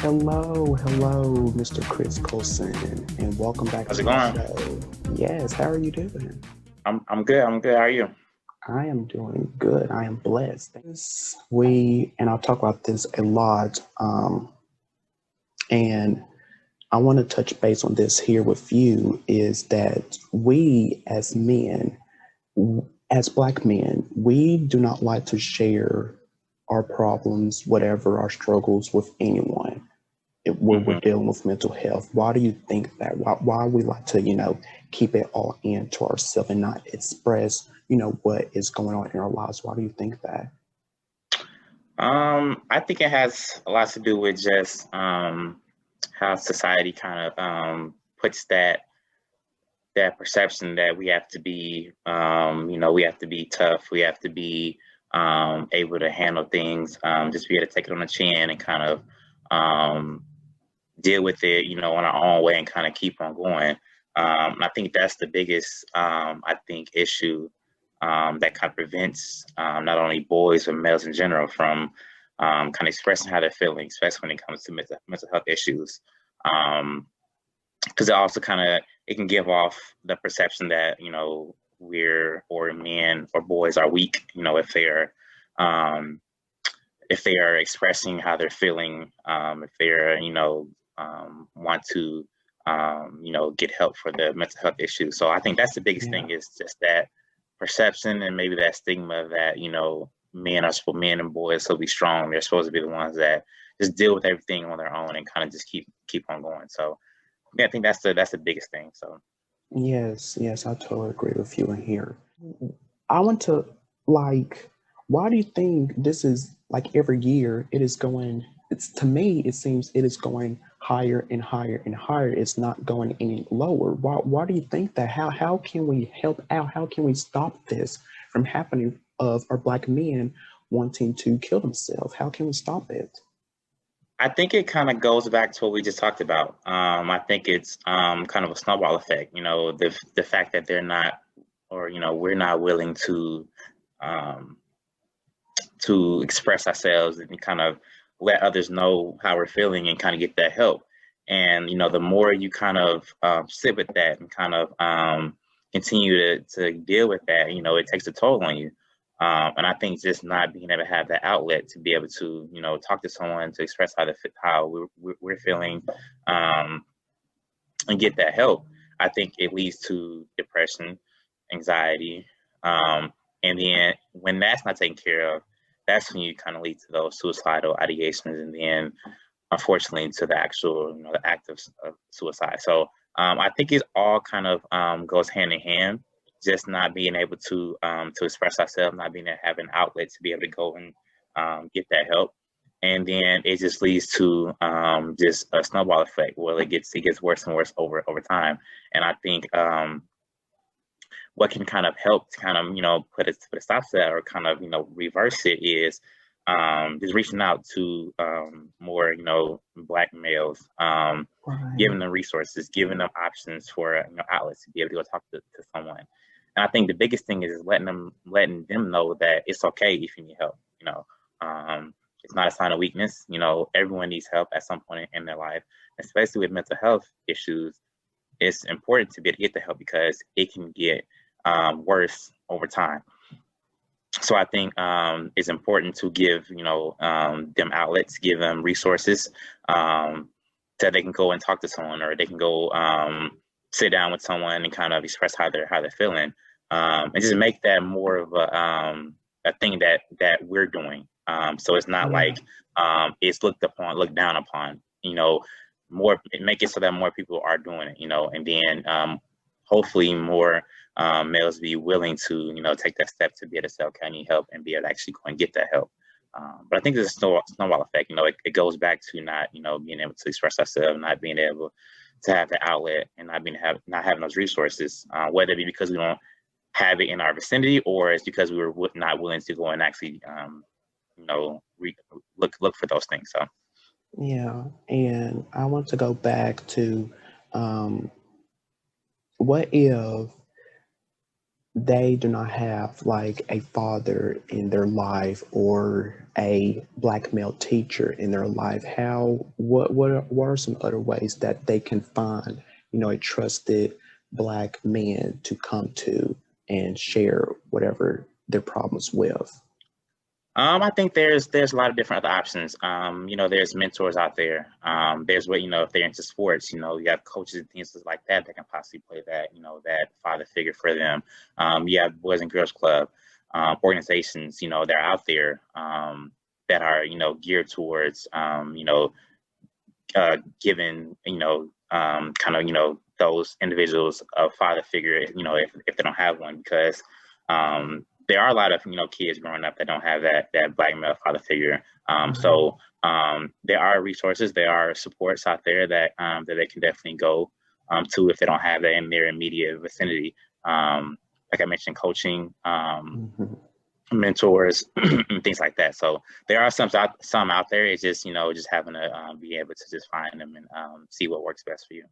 Hello, Mr. Chris Colson, and welcome back How's to it my going? show. Yes, how are you doing? I'm good. I'm good. How are you? I am doing good. I am blessed. And I'll talk about this a lot. And I want to touch base on this here with you is that we as men, as Black men, we do not like to share our problems, whatever our struggles with anyone. Where we're hmm dealing with mental health. Why do you think that? Why we like to, keep it all in to ourselves and not express, what is going on in our lives? Why do you think that? I think it has a lot to do with just how society kind of puts that perception that we have to be, we have to be tough. We have to be able to handle things, just be able to take it on the chin and kind of um, deal with it, in our own way and kind of keep on going. And I think that's the biggest, issue that kind of prevents not only boys but males in general from kind of expressing how they're feeling, especially when it comes to mental health issues. Because it also kind of it can give off the perception that we're or men or boys are weak. Um, if they are expressing how they're feeling, if they're want to get help for the mental health issues. So I think that's the biggest Yeah, thing is just that perception and maybe that stigma that men and boys will be strong. They're supposed to be the ones that just deal with everything on their own and kind of just keep on going. So yeah, I think that's the biggest thing. So yes, I totally agree with you in here. I want to like, why do you think this is like every year it is going? It's to me, it seems it is going higher and higher and higher. It's not going any lower. Why do you think that? How can we help out? How can we stop this from happening of our Black men wanting to kill themselves? How can we stop it? I think it kind of goes back to what we just talked about. I think it's kind of a snowball effect. The fact that they're not, or we're not willing um, to express ourselves and kind of let others know how we're feeling and kind of get that help. And the more you kind of sit with that and kind of continue to deal with that, it takes a toll on you. And I think just not being able to have that outlet to be able to, talk to someone to express how we're feeling, um, and get that help, I think it leads to depression, anxiety, and then when that's not taken care of, that's when you kind of lead to those suicidal ideations, and then unfortunately to the actual, the act of suicide. So I think it all kind of goes hand in hand. Just not being able to express ourselves, not being able to have an outlet to be able to go and get that help, and then it just leads to just a snowball effect where it gets worse and worse over time. And I think what can kind of help to kind of put a stop to that or kind of reverse it is just reaching out to more Black males, giving Right. them resources, giving them options for outlets to be able to go talk to someone. And I think the biggest thing is letting them know that it's okay if you need help. It's not a sign of weakness. Everyone needs help at some point in their life, especially with mental health issues. It's important to be able to get the help because it can get worse over time. So I think it's important to give them outlets, give them resources, so they can go and talk to someone, or they can go sit down with someone and kind of express how they're feeling, and just make that more of a thing that we're doing. So it's not Yeah. like it's looked down upon. More make it so that more people are doing it. And then hopefully more males be willing to take that step to be able to say, okay, I need help, and be able to actually go and get that help. But I think there's a snowball effect. It goes back to not being able to express ourselves, not being able to have the outlet, and not having those resources, whether it be because we don't have it in our vicinity, or it's because we were not willing to go and actually look for those things. So Yeah, and I want to go back to um, what if they do not have like a father in their life or a black male teacher in their life, what are some other ways that they can find, a trusted black man to come to and share whatever their problems with? I think there's a lot of different other options. There's mentors out there. There's what, if they're into sports, you have coaches and things like that that can possibly play that, that father figure for them. You have Boys and Girls Club, organizations, that are out there, that are, geared towards, giving, kind of, those individuals a father figure, if they don't have one, because there are a lot of kids growing up that don't have that black male father figure. So there are resources, there are supports out there that they can definitely go to if they don't have that in their immediate vicinity. Like I mentioned, coaching, mentors, and things like that. So there are some out there. It's just just having to be able to just find them and see what works best for you.